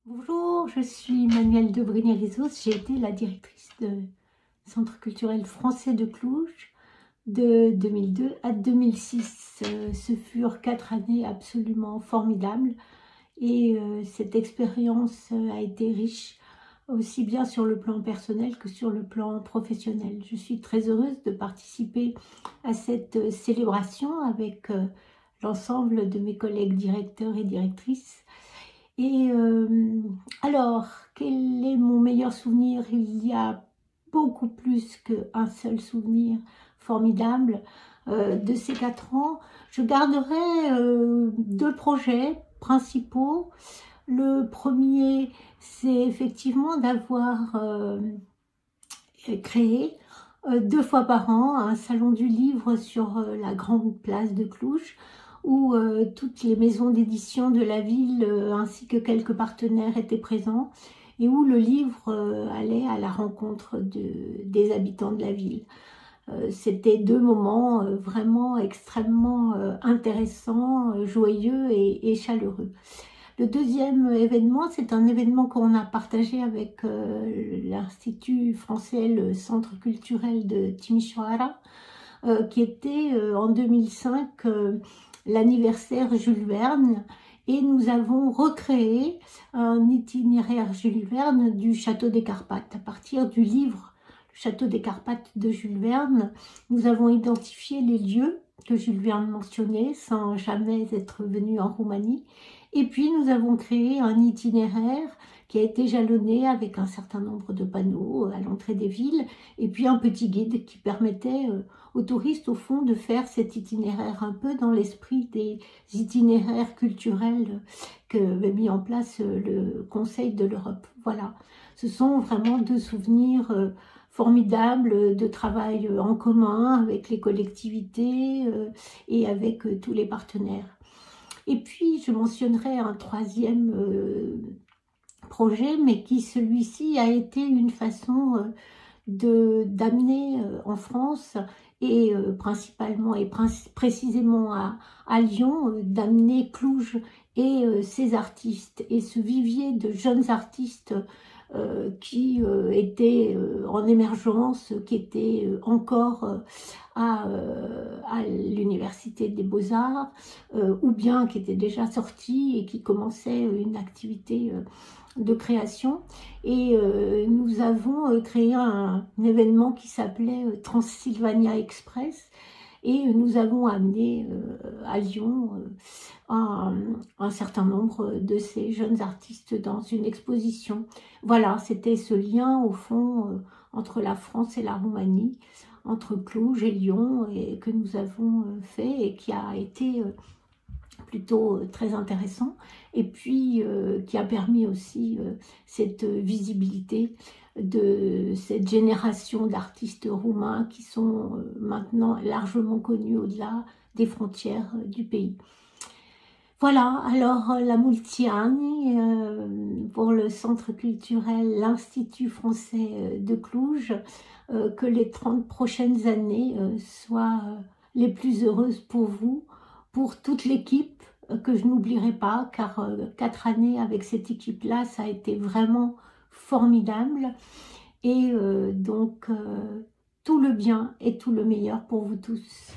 Bonjour, je suis Manuelle de Brenay-les-Eaux. J'ai été la directrice du Centre culturel français de Cluj de 2002 à 2006. Ce furent 4 années absolument formidables et cette expérience a été riche aussi bien sur le plan personnel que sur le plan professionnel. Je suis très heureuse de participer à cette célébration avec l'ensemble de mes collègues directeurs et directrices. Et alors, quel est mon meilleur souvenir? Il y a beaucoup plus qu'un seul souvenir formidable de ces 4 ans. Je garderai 2 projets principaux. Le premier, c'est effectivement d'avoir créé 2 fois par an un salon du livre sur la grande place de Cluj, où toutes les maisons d'édition de la ville ainsi que quelques partenaires étaient présents et où le livre allait à la rencontre des habitants de la ville. C'était 2 moments vraiment extrêmement intéressants, joyeux et chaleureux. Le deuxième événement, c'est un événement qu'on a partagé avec l'Institut français, le Centre culturel de Timișoara, qui était en 2005 l'anniversaire Jules Verne. Et nous avons recréé un itinéraire Jules Verne du Château des Carpates. À partir du livre Le Château des Carpates de Jules Verne, nous avons identifié les lieux que Jules Verne mentionnait sans jamais être venu en Roumanie. Et puis nous avons créé un itinéraire qui a été jalonné avec un certain nombre de panneaux à l'entrée des villes et puis un petit guide qui permettait aux touristes au fond de faire cet itinéraire un peu dans l'esprit des itinéraires culturels qu'avait mis en place le Conseil de l'Europe. Voilà, ce sont vraiment 2 souvenirs formidables de travail en commun avec les collectivités et avec tous les partenaires. Et puis, je mentionnerai un troisième projet, mais qui celui-ci a été une façon d'amener en France et principalement et précisément à Lyon, d'amener Cluj et ses artistes et ce vivier de jeunes artistes qui étaient en émergence, qui étaient encore à l'Université des Beaux-Arts, ou bien qui étaient déjà sortis et qui commençaient une activité de création. Et nous avons créé un événement qui s'appelait Transylvania Express. Et nous avons amené à Lyon un certain nombre de ces jeunes artistes dans une exposition. Voilà, c'était ce lien au fond entre la France et la Roumanie, entre Cluj et Lyon, et que nous avons fait et qui a été plutôt très intéressant, et puis qui a permis aussi cette visibilité de cette génération d'artistes roumains qui sont maintenant largement connus au-delà des frontières du pays. Voilà, alors la Multiani pour le centre culturel, l'Institut français de Cluj, que les 30 prochaines années soient les plus heureuses pour vous, pour toute l'équipe, que je n'oublierai pas, car 4 années avec cette équipe-là, ça a été vraiment formidable. Et donc, tout le bien et tout le meilleur pour vous tous.